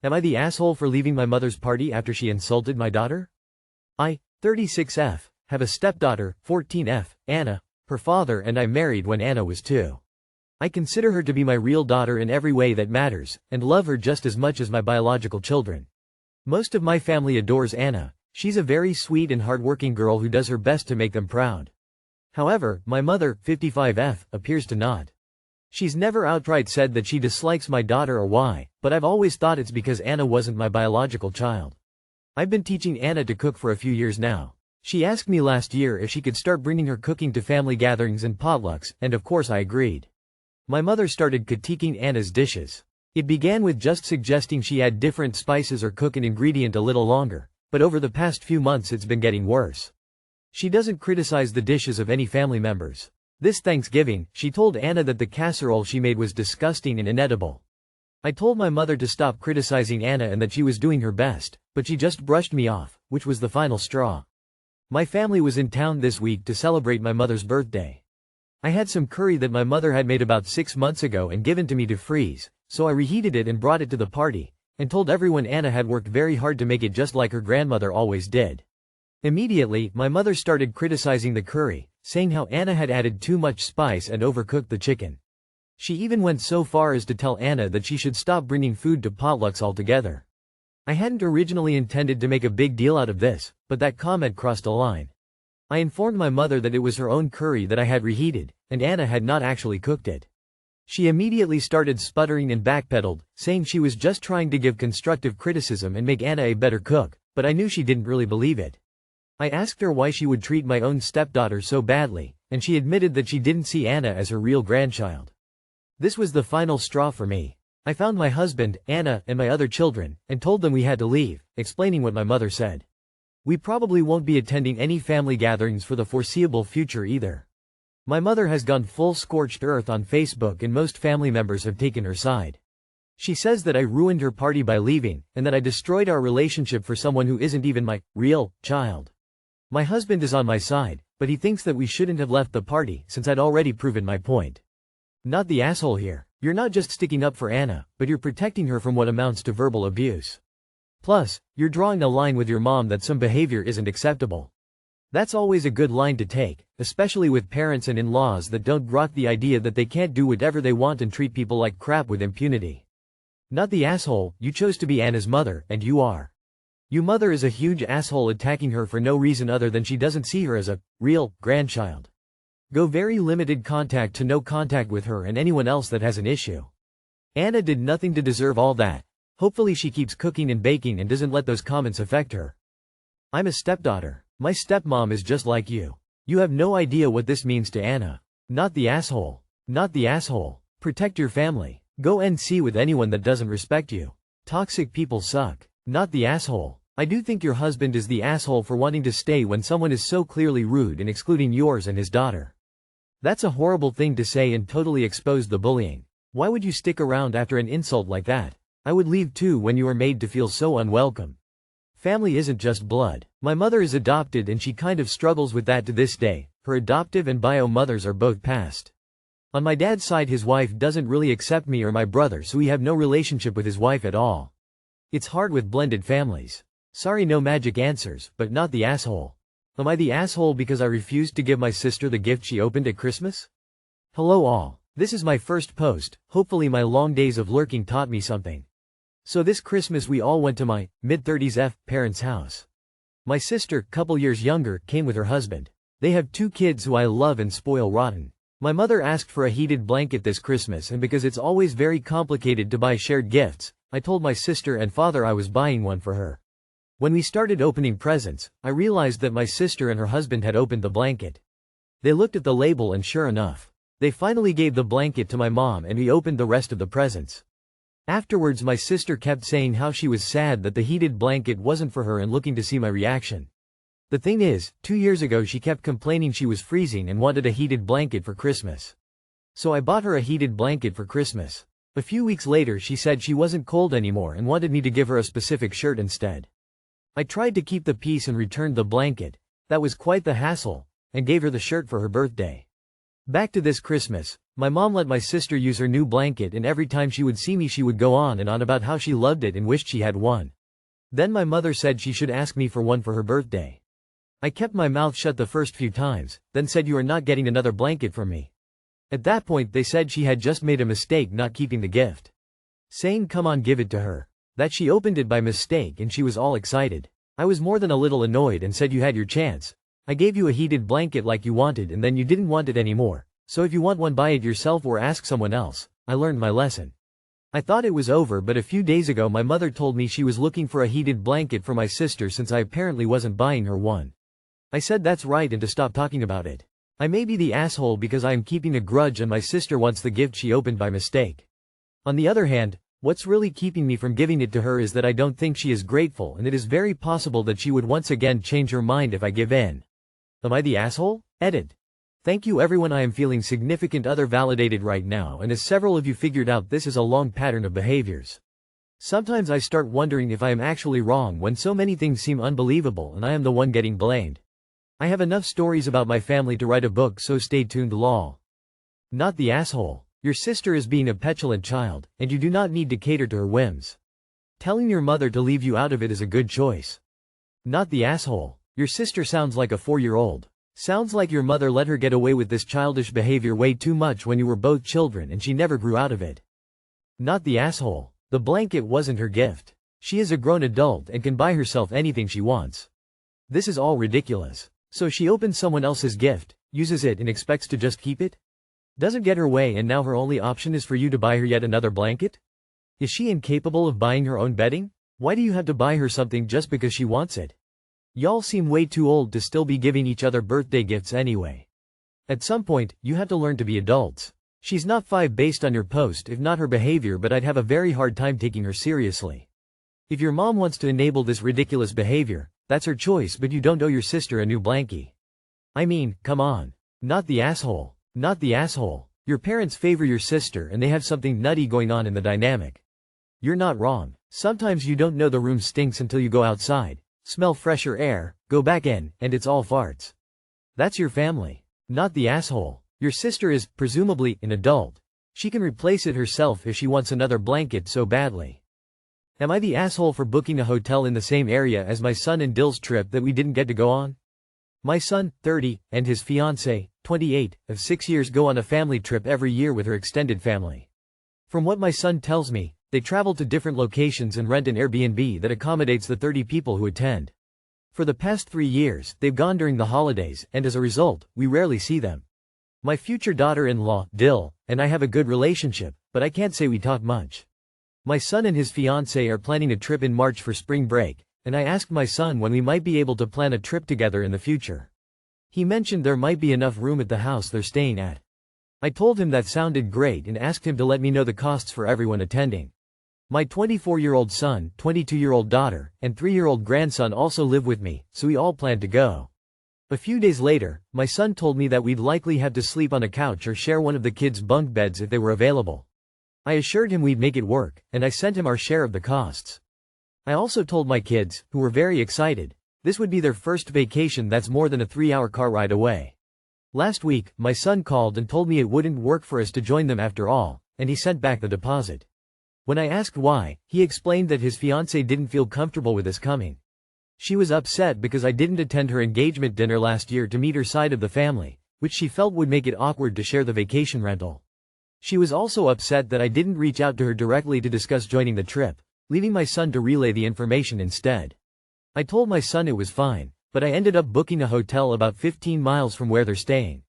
Am I the asshole for leaving my mother's party after she insulted my daughter? I, 36F, have a stepdaughter, 14F, Anna. Her father and I married when Anna was 2. I consider her to be my real daughter in every way that matters, and love her just as much as my biological children. Most of my family adores Anna. She's a very sweet and hardworking girl who does her best to make them proud. However, my mother, 55F, appears to not. She's never outright said that she dislikes my daughter or why, but I've always thought it's because Anna wasn't my biological child. I've been teaching Anna to cook for a few years now. She asked me last year if she could start bringing her cooking to family gatherings and potlucks, and of course I agreed. My mother started critiquing Anna's dishes. It began with just suggesting she add different spices or cook an ingredient a little longer, but over the past few months it's been getting worse. She doesn't criticize the dishes of any family members. This Thanksgiving, she told Anna that the casserole she made was disgusting and inedible. I told my mother to stop criticizing Anna and that she was doing her best, but she just brushed me off, which was the final straw. My family was in town this week to celebrate my mother's birthday. I had some curry that my mother had made about 6 months ago and given to me to freeze, so I reheated it and brought it to the party, and told everyone Anna had worked very hard to make it just like her grandmother always did. Immediately, my mother started criticizing the curry, saying how Anna had added too much spice and overcooked the chicken. She even went so far as to tell Anna that she should stop bringing food to potlucks altogether. I hadn't originally intended to make a big deal out of this, but that comment crossed a line. I informed my mother that it was her own curry that I had reheated, and Anna had not actually cooked it. She immediately started sputtering and backpedaled, saying she was just trying to give constructive criticism and make Anna a better cook, but I knew she didn't really believe it. I asked her why she would treat my own stepdaughter so badly, and she admitted that she didn't see Anna as her real grandchild. This was the final straw for me. I found my husband, Anna, and my other children, and told them we had to leave, explaining what my mother said. We probably won't be attending any family gatherings for the foreseeable future either. My mother has gone full scorched earth on Facebook and most family members have taken her side. She says that I ruined her party by leaving, and that I destroyed our relationship for someone who isn't even my real child. My husband is on my side, but he thinks that we shouldn't have left the party since I'd already proven my point. Not the asshole here. You're not just sticking up for Anna, but you're protecting her from what amounts to verbal abuse. Plus, you're drawing a line with your mom that some behavior isn't acceptable. That's always a good line to take, especially with parents and in-laws that don't grok the idea that they can't do whatever they want and treat people like crap with impunity. Not the asshole, you chose to be Anna's mother, and you are. Your mother is a huge asshole attacking her for no reason other than she doesn't see her as a real grandchild. Go very limited contact to no contact with her and anyone else that has an issue. Anna did nothing to deserve all that. Hopefully she keeps cooking and baking and doesn't let those comments affect her. I'm a stepdaughter. My stepmom is just like you. You have no idea what this means to Anna. Not the asshole. Not the asshole. Protect your family. Go NC with anyone that doesn't respect you. Toxic people suck. Not the asshole. I do think your husband is the asshole for wanting to stay when someone is so clearly rude and excluding yours and his daughter. That's a horrible thing to say and totally expose the bullying. Why would you stick around after an insult like that? I would leave too when you are made to feel so unwelcome. Family isn't just blood. My mother is adopted and she kind of struggles with that to this day. Her adoptive and bio mothers are both passed. On my dad's side his wife doesn't really accept me or my brother, so we have no relationship with his wife at all. It's hard with blended families. Sorry, no magic answers, but not the asshole. Am I the asshole because I refused to give my sister the gift she opened at Christmas? Hello all. This is my first post. Hopefully my long days of lurking taught me something. So this Christmas we all went to my mid-30s parents' house. My sister, couple years younger, came with her husband. They have 2 kids who I love and spoil rotten. My mother asked for a heated blanket this Christmas, and because it's always very complicated to buy shared gifts, I told my sister and father I was buying one for her. When we started opening presents, I realized that my sister and her husband had opened the blanket. They looked at the label and sure enough, they finally gave the blanket to my mom and we opened the rest of the presents. Afterwards my sister kept saying how she was sad that the heated blanket wasn't for her and looking to see my reaction. The thing is, 2 years ago she kept complaining she was freezing and wanted a heated blanket for Christmas. So I bought her a heated blanket for Christmas. A few weeks later she said she wasn't cold anymore and wanted me to give her a specific shirt instead. I tried to keep the peace and returned the blanket. That was quite the hassle, and gave her the shirt for her birthday. Back to this Christmas, My mom let my sister use her new blanket, and every time she would see me she would go on and on about how she loved it and wished she had one. Then my mother said she should ask me for one for her birthday. I kept my mouth shut the first few times, then said you are not getting another blanket from me. At that point they said she had just made a mistake not keeping the gift. Saying come on give it to her. That she opened it by mistake and she was all excited. I was more than a little annoyed and said you had your chance. I gave you a heated blanket like you wanted and then you didn't want it anymore. So if you want one buy it yourself or ask someone else. I learned my lesson. I thought it was over, but a few days ago my mother told me she was looking for a heated blanket for my sister since I apparently wasn't buying her one. I said that's right and to stop talking about it. I may be the asshole because I am keeping a grudge and my sister wants the gift she opened by mistake. On the other hand, what's really keeping me from giving it to her is that I don't think she is grateful and it is very possible that she would once again change her mind if I give in. Am I the asshole? Edit. Thank you everyone. I am feeling significant other validated right now, and as several of you figured out, this is a long pattern of behaviors. Sometimes I start wondering if I am actually wrong when so many things seem unbelievable and I am the one getting blamed. I have enough stories about my family to write a book, so stay tuned. Lol. Not the asshole. Your sister is being a petulant child, and you do not need to cater to her whims. Telling your mother to leave you out of it is a good choice. Not the asshole. Your sister sounds like a 4-year-old. Sounds like your mother let her get away with this childish behavior way too much when you were both children and she never grew out of it. Not the asshole. The blanket wasn't her gift. She is a grown adult and can buy herself anything she wants. This is all ridiculous. So she opens someone else's gift, uses it and expects to just keep it? Doesn't get her way and now her only option is for you to buy her yet another blanket? Is she incapable of buying her own bedding? Why do you have to buy her something just because she wants it? Y'all seem way too old to still be giving each other birthday gifts anyway. At some point, you have to learn to be adults. She's not 5 based on your post, if not her behavior, but I'd have a very hard time taking her seriously. If your mom wants to enable this ridiculous behavior, that's her choice, but you don't owe your sister a new blankie. I mean, come on. Not the asshole. Not the asshole. Your parents favor your sister and they have something nutty going on in the dynamic. You're not wrong. Sometimes you don't know the room stinks until you go outside, smell fresher air, go back in, and it's all farts. That's your family. Not the asshole. Your sister is, presumably, an adult. She can replace it herself if she wants another blanket so badly. Am I the asshole for booking a hotel in the same area as my son and Dill's trip that we didn't get to go on? My son, 30, and his fiancée, 28, of 6 years go on a family trip every year with her extended family. From what my son tells me, they travel to different locations and rent an Airbnb that accommodates the 30 people who attend. For the past 3 years, they've gone during the holidays, and as a result, we rarely see them. My future daughter-in-law, Dill, and I have a good relationship, but I can't say we talk much. My son and his fiancée are planning a trip in March for spring break, and I asked my son when we might be able to plan a trip together in the future. He mentioned there might be enough room at the house they're staying at. I told him that sounded great and asked him to let me know the costs for everyone attending. My 24-year-old son, 22-year-old daughter, and 3-year-old grandson also live with me, so we all planned to go. A few days later, my son told me that we'd likely have to sleep on a couch or share one of the kids' bunk beds if they were available. I assured him we'd make it work, and I sent him our share of the costs. I also told my kids, who were very excited, this would be their first vacation that's more than a 3-hour car ride away. Last week, my son called and told me it wouldn't work for us to join them after all, and he sent back the deposit. When I asked why, he explained that his fiancée didn't feel comfortable with us coming. She was upset because I didn't attend her engagement dinner last year to meet her side of the family, which she felt would make it awkward to share the vacation rental. She was also upset that I didn't reach out to her directly to discuss joining the trip, leaving my son to relay the information instead. I told my son it was fine, but I ended up booking a hotel about 15 miles from where they're staying.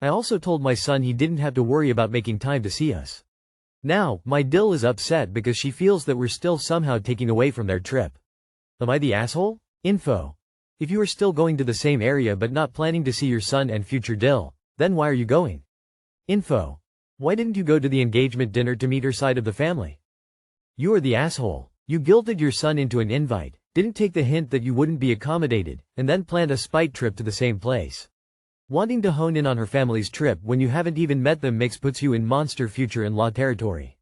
I also told my son he didn't have to worry about making time to see us. Now, my Dill is upset because she feels that we're still somehow taking away from their trip. Am I the asshole? Info. If you are still going to the same area but not planning to see your son and future Dill, then why are you going? Info. Why didn't you go to the engagement dinner to meet her side of the family? You are the asshole. You guilted your son into an invite, didn't take the hint that you wouldn't be accommodated, and then planned a spite trip to the same place. Wanting to hone in on her family's trip when you haven't even met them puts you in monster future-in-law territory.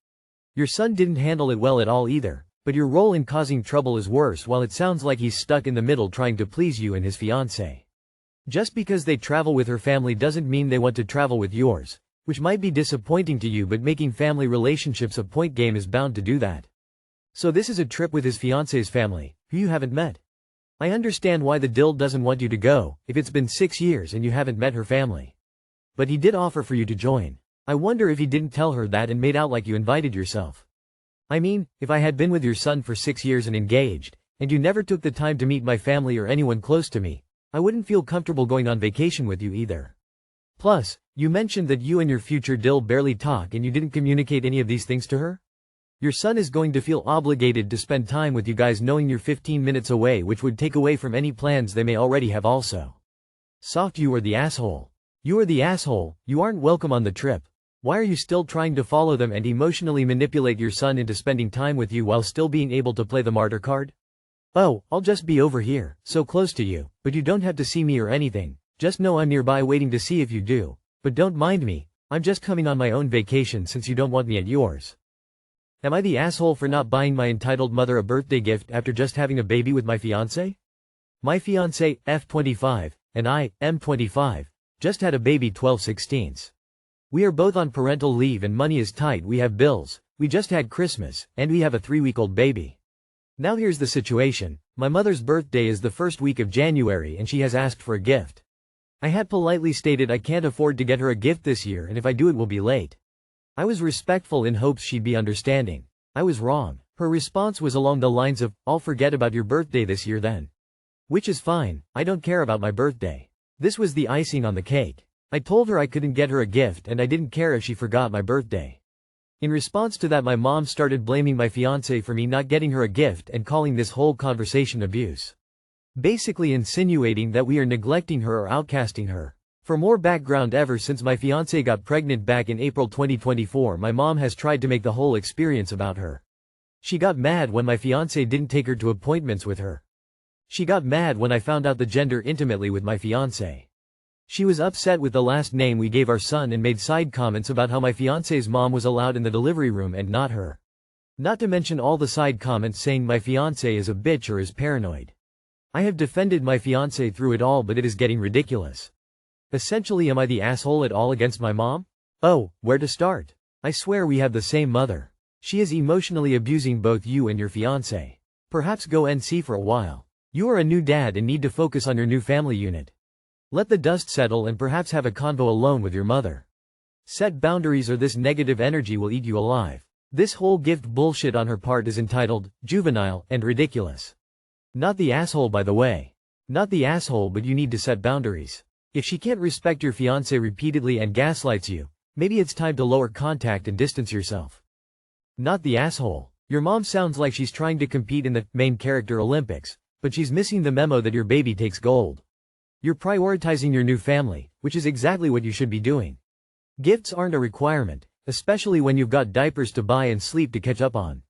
Your son didn't handle it well at all either, but your role in causing trouble is worse while it sounds like he's stuck in the middle trying to please you and his fiancée. Just because they travel with her family doesn't mean they want to travel with yours, Which might be disappointing to you, but making family relationships a point game is bound to do that. So this is a trip with his fiance's family, who you haven't met. I understand why the dill doesn't want you to go, if it's been 6 years and you haven't met her family. But he did offer for you to join. I wonder if he didn't tell her that and made out like you invited yourself. I mean, if I had been with your son for 6 years and engaged, and you never took the time to meet my family or anyone close to me, I wouldn't feel comfortable going on vacation with you either. Plus, you mentioned that you and your future dill barely talk and you didn't communicate any of these things to her? Your son is going to feel obligated to spend time with you guys knowing you're 15 minutes away, which would take away from any plans they may already have also. Soft, you are the asshole. You are the asshole, you aren't welcome on the trip. Why are you still trying to follow them and emotionally manipulate your son into spending time with you while still being able to play the martyr card? Oh, I'll just be over here, so close to you, but you don't have to see me or anything. Just know I'm nearby waiting to see if you do. But don't mind me, I'm just coming on my own vacation since you don't want me at yours. Am I the asshole for not buying my entitled mother a birthday gift after just having a baby with my fiancé? My fiancé, F25, and I, M25, just had a baby 12/16. We are both on parental leave and money is tight, we have bills, we just had Christmas, and we have a 3-week-old baby. Now here's the situation, my mother's birthday is the first week of January and she has asked for a gift. I had politely stated I can't afford to get her a gift this year and if I do it will be late. I was respectful in hopes she'd be understanding. I was wrong. Her response was along the lines of, I'll forget about your birthday this year then. Which is fine, I don't care about my birthday. This was the icing on the cake. I told her I couldn't get her a gift and I didn't care if she forgot my birthday. In response to that, my mom started blaming my fiancé for me not getting her a gift and calling this whole conversation abuse. Basically insinuating that we are neglecting her or outcasting her. For more background, ever since my fiancé got pregnant back in April 2024, my mom has tried to make the whole experience about her. She got mad when my fiancé didn't take her to appointments with her. She got mad when I found out the gender intimately with my fiancé. She was upset with the last name we gave our son and made side comments about how my fiancé's mom was allowed in the delivery room and not her. Not to mention all the side comments saying my fiancé is a bitch or is paranoid. I have defended my fiancé through it all, but it is getting ridiculous. Essentially, am I the asshole at all against my mom? Oh, where to start? I swear we have the same mother. She is emotionally abusing both you and your fiancé. Perhaps go NC for a while. You are a new dad and need to focus on your new family unit. Let the dust settle and perhaps have a convo alone with your mother. Set boundaries or this negative energy will eat you alive. This whole gift bullshit on her part is entitled, juvenile, and ridiculous. Not the asshole, by the way. Not the asshole, but you need to set boundaries. If she can't respect your fiancé repeatedly and gaslights you, maybe it's time to lower contact and distance yourself. Not the asshole. Your mom sounds like she's trying to compete in the main character Olympics, but she's missing the memo that your baby takes gold. You're prioritizing your new family, which is exactly what you should be doing. Gifts aren't a requirement, especially when you've got diapers to buy and sleep to catch up on.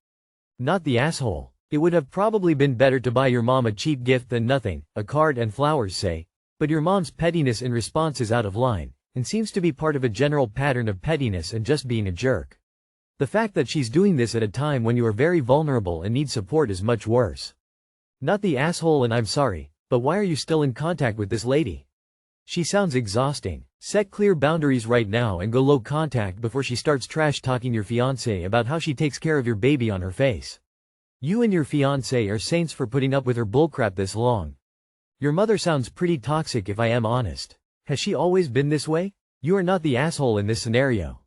Not the asshole. It would have probably been better to buy your mom a cheap gift than nothing, a card and flowers say. But your mom's pettiness in response is out of line, and seems to be part of a general pattern of pettiness and just being a jerk. The fact that she's doing this at a time when you are very vulnerable and need support is much worse. Not the asshole, and I'm sorry, but why are you still in contact with this lady? She sounds exhausting. Set clear boundaries right now and go low contact before she starts trash talking your fiancé about how she takes care of your baby on her face. You and your fiancé are saints for putting up with her bullcrap this long. Your mother sounds pretty toxic if I am honest. Has she always been this way? You are not the asshole in this scenario.